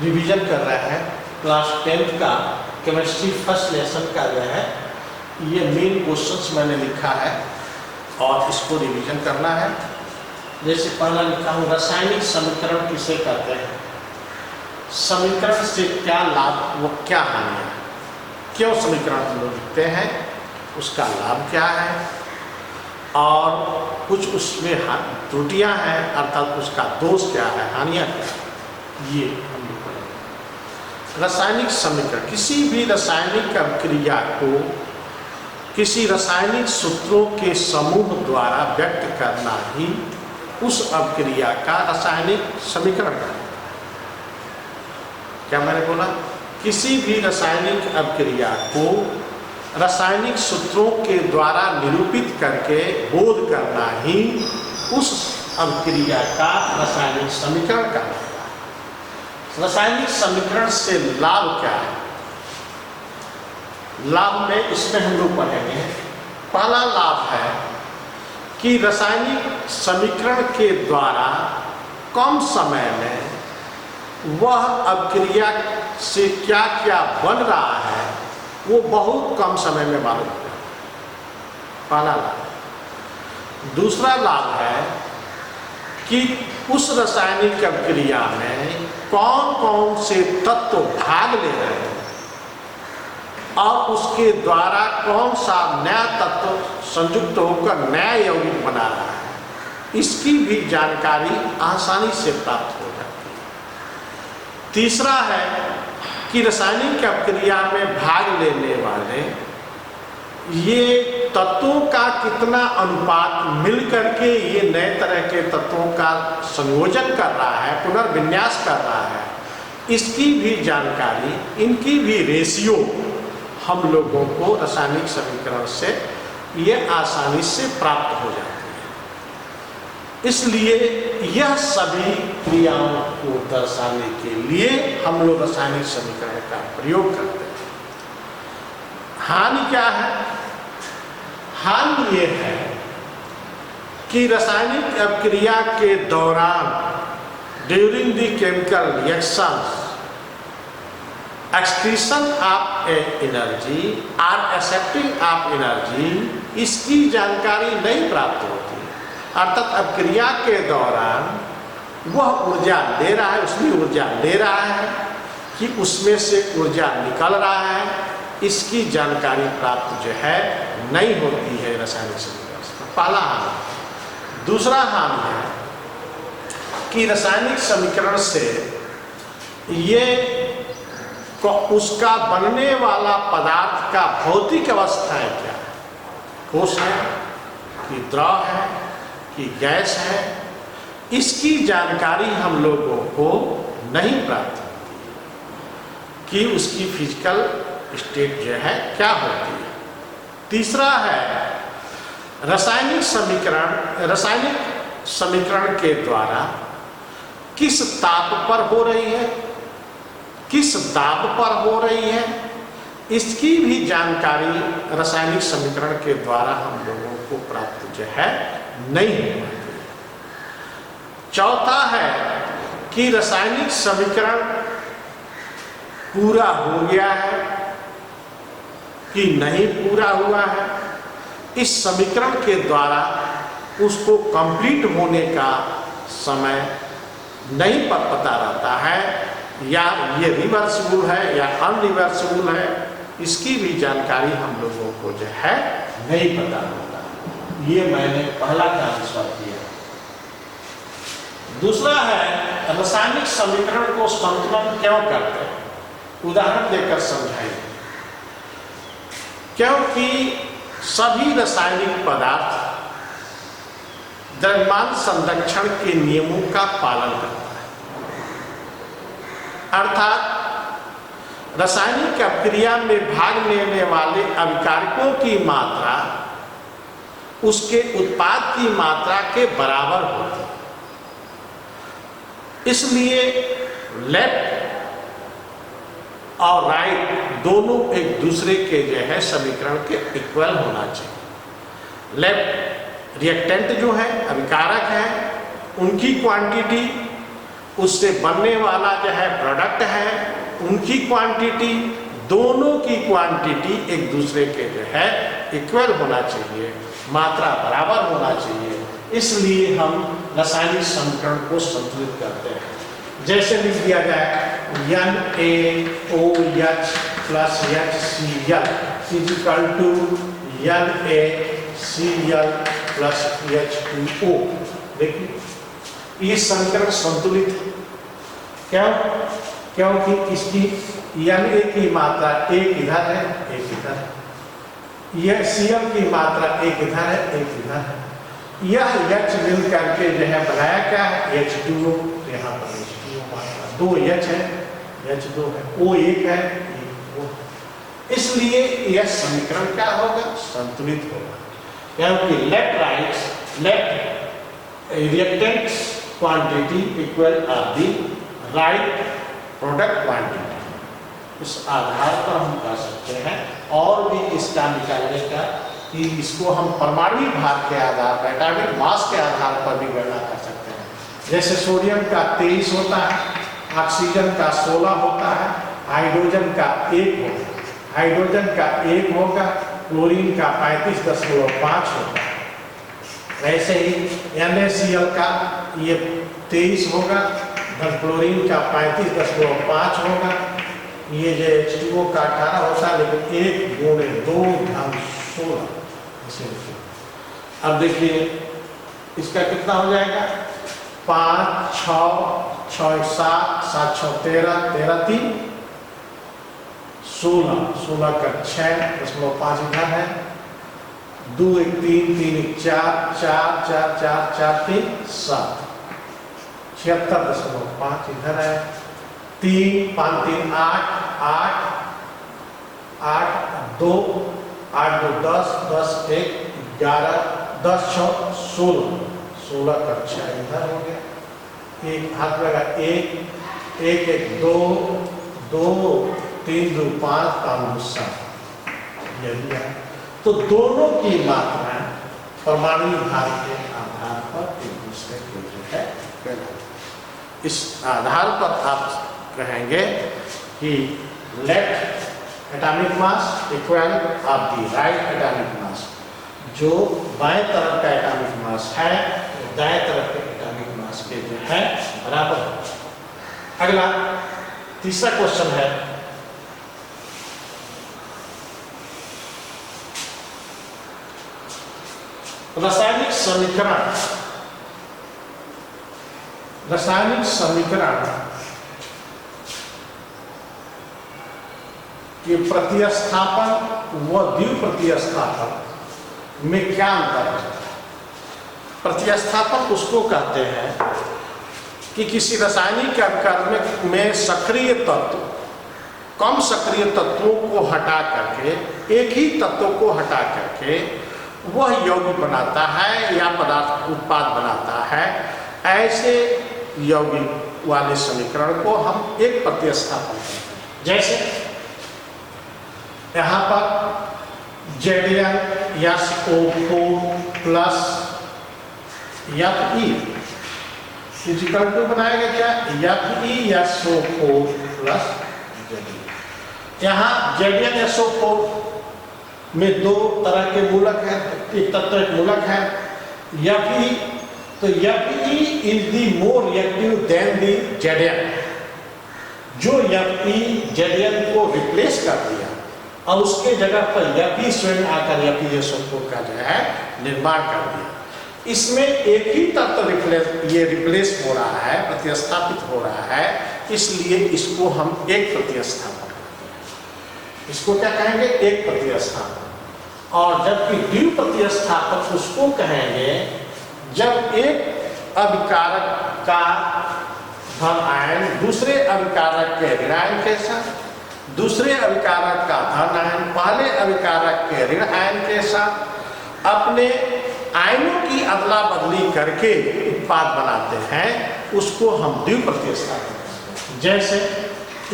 Revision कर रहा है क्लास 10th का केमिस्ट्री फर्स्ट लेसन का जो है ये मेन क्वेश्चंस मैंने लिखा है और इसको रिवीजन करना है। जैसे पहला लिखा हूँ, रासायनिक समीकरण किसे कहते हैं, समीकरण से क्या लाभ व क्या हानि है, क्यों समीकरण हम लोग लिखते हैं, उसका लाभ क्या है और कुछ उसमें त्रुटियां हैं अर्थात उसका दोष क्या है, हानियां क्या है, ये हम लोग पढ़ेंगे। रासायनिक समीकरण किसी भी रासायनिक अभिक्रिया को किसी रासायनिक सूत्रों के समूह द्वारा व्यक्त करना ही उस अभिक्रिया का रासायनिक समीकरण है। क्या मैंने बोला, किसी भी रासायनिक अभिक्रिया को रासायनिक सूत्रों के द्वारा निरूपित करके बोध करना ही उस अभिक्रिया का रासायनिक समीकरण कहलाता है। रासायनिक समीकरण से लाभ क्या है, लाभ में इसमें हम लोग पढ़ेंगे। पहला लाभ है कि रासायनिक समीकरण के द्वारा कम समय में वह अभिक्रिया से क्या क्या बन रहा है वो बहुत कम समय में मालूम होता है, पहला लाभ। दूसरा लाभ है कि उस रासायनिक अभिक्रिया में कौन कौन से तत्व भाग ले रहे हैं और उसके द्वारा कौन सा नया तत्व संयुक्त होकर नया यौगिक बना रहा है, इसकी भी जानकारी आसानी से प्राप्त हो जाती है। तीसरा है कि रासायनिक अभिक्रिया में भाग लेने वाले ये तत्वों का कितना अनुपात मिल करके ये नए तरह के तत्वों का संयोजन कर रहा है, पुनर्विन्यास कर रहा है, इसकी भी जानकारी, इनकी भी रेशियो हम लोगों को रासायनिक समीकरण से ये आसानी से प्राप्त हो जाती है। इसलिए यह सभी क्रियाओं को दर्शाने के लिए हम लोग रासायनिक समीकरण का प्रयोग करते हैं। हानि क्या है, हानि ये है कि रासायनिक अभिक्रिया के दौरान during the chemical reactions excretion of energy और एक्सेप्टिंग ऑफ एनर्जी, इसकी जानकारी नहीं प्राप्त होती। अर्थात अभिक्रिया के दौरान वह ऊर्जा ले रहा है, उसमें ऊर्जा ले रहा है कि उसमें से ऊर्जा निकल रहा है, इसकी जानकारी प्राप्त जो है नहीं होती है रासायनिक समीकरण से। पहला हानि। दूसरा हानि है कि रासायनिक समीकरण से ये उसका बनने वाला पदार्थ का भौतिक अवस्थाएं क्या है, ठोस है कि द्रव है कि गैस है, इसकी जानकारी हम लोगों को नहीं प्राप्त होती कि उसकी फिजिकल स्टेट जो है क्या होती है। तीसरा है रासायनिक समीकरण के द्वारा किस ताप पर हो रही है, किस दाब पर हो रही है, इसकी भी जानकारी रासायनिक समीकरण के द्वारा हम लोगों को प्राप्त जो है नहीं हो पाती। चौथा है कि रासायनिक समीकरण पूरा हो गया है कि नहीं पूरा हुआ है, इस समीकरण के द्वारा उसको कंप्लीट होने का समय नहीं पता रहता है, या ये रिवर्सिबल है या अनरिवर्सिबल है, इसकी भी जानकारी हम लोगों को जो है नहीं पता होता। ये मैंने पहला का आंसर दिया। दूसरा है रासायनिक समीकरण को संतुलन क्यों करते हैं, उदाहरण देकर समझाइए। क्योंकि सभी रासायनिक पदार्थ द्रव्यमान संरक्षण के नियमों का पालन करते हैं, अर्थात रासायनिक अभिक्रिया में भाग लेने वाले अभिकारकों की मात्रा उसके उत्पाद की मात्रा के बराबर होती है। इसलिए लेफ्ट और राइट दोनों एक दूसरे के जो है समीकरण के इक्वल होना चाहिए। लेफ्ट रिएक्टेंट जो है अभिकारक है, उनकी क्वांटिटी उससे बनने वाला जो है प्रोडक्ट है, उनकी क्वांटिटी, दोनों की क्वांटिटी एक दूसरे के जो है इक्वल होना चाहिए, मात्रा बराबर होना चाहिए। इसलिए हम रासायनिक समीकरण को संतुलित करते हैं। जैसे लिख दिया जाए NaOH plus HCl is equal to NaCl plus H2O। देखिए ये समीकरण संतुलित है। क्यों? क्योंकि इसकी Na की मात्रा एक इधर है, एक इधर है। यह Cl की मात्रा एक इधर है, एक इधर है। यह H मिल करके जो है बनाया क्या है? H2O। यहाँ पर H2O मात्रा 2 H है, H2 है, O एक है, एक O। इसलिए यह समीकरण क्या होगा? संतुलित होगा। क्योंकि left reactants quantity equal are the right product quantity। इस आधार पर हम कह सकते हैं, और भी इसका निकालने का कि इसको हम परमाणु भार के आधार पर, एटॉमिक मास के आधार पर भी गणना कर सकते हैं। जैसे सोडियम का 23 होता है, ऑक्सीजन का 16 होता है, हाइड्रोजन का 1 होगा, हाइड्रोजन का 1 होगा, क्लोरीन का 35.5 होगा। वैसे ही NaCl का ये 23 होगा, क्लोरीन का 35.5 होगा, ये जो H2O का 18 होता है, लेकिन 1 गुणे 2 × 16 इसे। अब देखिए इसका कितना हो जाएगा? 5 6 6 7 7 6 13 13 3 16 16 का 6.5 इधर है, 2 1 3 3 1 4 4 4 4 4 3 7 76.5 इधर है, 3 5 3 8 8 8 2 8 2 10 10 1 11 10 6 16 16 का 6 इधर हो गया, एक हाथ लगा 1 1 1 2 2 3 2 5 5 2 7 यही है। तो दोनों की मात्रा परमाणु भार के आधार पर एक दूसरे को जो है, इस आधार पर आप कहेंगे कि left atomic mass equal of the right atomic mass. जो बाएं तरफ का एटॉमिक मास है वो दाएं तरफ के एटॉमिक मास के जो है बराबर है। अगला तीसरा क्वेश्चन है, रासायनिक समीकरण के प्रतिस्थापन व द्विप्रतिस्थापन में क्या अंतर है? प्रतिस्थापन उसको कहते हैं कि किसी रासायनिक अभिकर्मक में सक्रिय तत्व कम सक्रिय तत्वों को हटा करके एक ही तत्व को हटा करके वह यौगिक बनाता है या पदार्थ उत्पाद बनाता है। ऐसे यौगिक वाले समीकरण को हम एक प्रतिस्थापन करते हैं। जैसे यहाँ पर ZnSO4 प्लस Fe फिजिकल को बनाएगा क्या? FeSO4 plus Zn। यहाँ ZnSO4 में 2 तरह के मूलक हैं, एक तत्व एक मूलक है Fe। तो Fe is the more reactive than the Zn। जो Fe Zn को रिप्लेस कर दिया और उसके जगह पर Fe स्वयं आकर FeSO4 का जो है निर्माण कर दिया। इसमें एक ही तत्व रिप्लेस हो रहा है, प्रतिस्थापित हो रहा है, इसलिए इसको हम एक प्रतिस्थापन करते हैं। इसको क्या कहेंगे? एक प्रतिस्थापन। और जबकि द्विप्रतिस्थापन उसको कहेंगे जब एक अभिकारक का धन आयन दूसरे अभिकारक के ऋण आयन के साथ, दूसरे अभिकारक का धन आयन पहले अभिकारक के ऋण आयन के साथ अपने आयनों की अदला बदली करके उत्पाद बनाते हैं, उसको हम द्विप्रतिस्थापन करते हैं। जैसे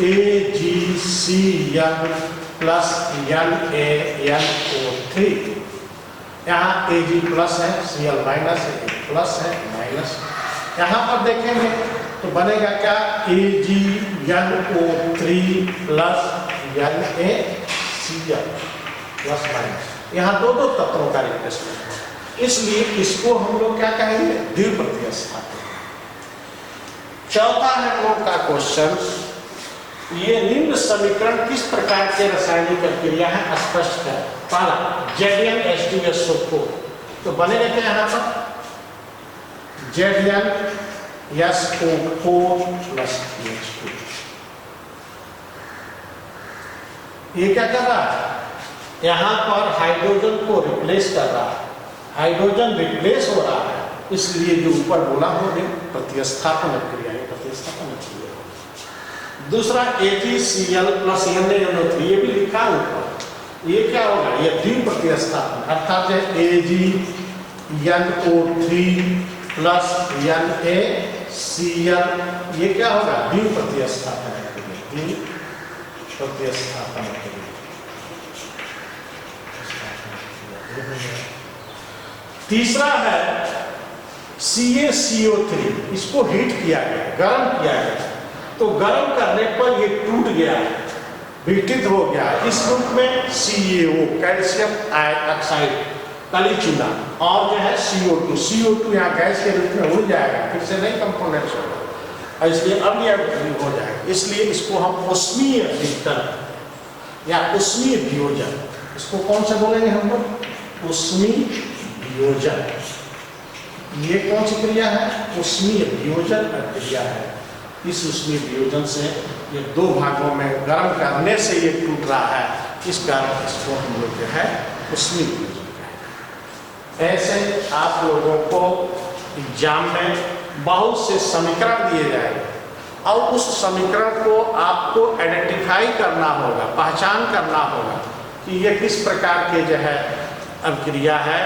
AgCl प्लस NaNO3, यहाँ Ag प्लस है, Cl माइनस है, प्लस है, माइनस। यहाँ पर देखेंगे तो बनेगा क्या, AgNO3 plus NaCl plus minus, यहाँ दो दो तत्वों का रिप्लेसमेंट है, इसलिए इसको हम लोग क्या कहेंगे, द्विप्रतिस्थापन। चौथा है हम लोग का क्वेश्चन, ये निम्न समीकरण किस प्रकार के रासायनिक प्रक्रिया है स्पष्ट कर। पहला ZnH2SO4, तो बनेगा क्या यहाँ पर, ZnSO4 प्लस H2। ये क्या कर रहा है, यहाँ पर हाइड्रोजन को रिप्लेस कर रहा है, हाइड्रोजन रिप्लेस हो रहा है, इसलिए जो ऊपर बोला हो प्रतिस्थापन क्रिया, प्रतिस्थापन क्रिया। दूसरा AgCl प्लस NaNO3, ये भी लिखा है ऊपर, ये क्या होगा, ये द्विप्रतिस्थापन, अर्थात AgNO3 प्लस NaCl, ये क्या होगा, द्विप्रतिस्थापन क्रिया, द्विप्रतिस्थापन क्रिया। तीसरा है CaCO3, इसको हीट किया गया, गर्म किया गया, तो गर्म करने पर ये टूट गया, विघटित हो गया, इस रूप में CaO कैल्शियम ऑक्साइड काली चूना, और जो है CO2 यहाँ गैस के रूप में उड़ जाएगा, फिर से नई कंपोनेंट्स होगा, इसलिए अब यह हो जाएगा, इसलिए इसको हम ऊष्मीय विघटन या ऊष्मीय वियोजन, इसको कौन से बोलेंगे हम लोग, ऊष्मीय वियोजन। ये कौन सी क्रिया है, ऊष्मीय वियोजन क्रिया है। इस ऊष्मीय वियोजन से ये दो भागों में गर्म करने से ये टूट रहा है, इस कारण इसको हम लोग जो है ऊष्मीय वियोजन कहेंगे। ऐसे आप लोगों को एग्जाम में बहुत से समीकरण दिए जाएंगे और उस समीकरण को आपको आइडेंटिफाई करना होगा, पहचान करना होगा कि ये किस प्रकार के जो है अभिक्रिया है,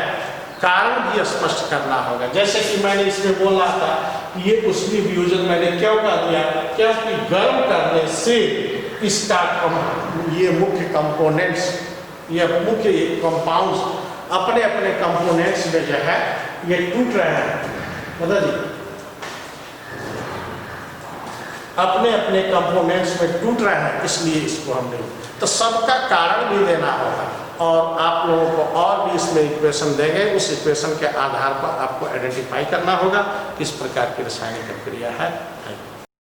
कारण भी स्पष्ट करना होगा। जैसे कि मैंने इसमें बोल रहा था कि ये ऊष्मीय वियोजन मैंने क्यों कर दिया, क्योंकि गर्म करने से इसका ये मुख्य कंपोनेंट्स, ये मुख्य कंपाउंड्स अपने अपने कंपोनेंट्स में जो है ये टूट रहे हैं, बताइए, अपने अपने कंपोनेंट्स में टूट रहे हैं, इसलिए इसको हमने तो सबका कारण भी देना होगा, और आप लोगों को और भी इसमें इक्वेशन देंगे, उस इक्वेशन के आधार पर आपको आइडेंटिफाई करना होगा किस प्रकार की रासायनिक प्रक्रिया है।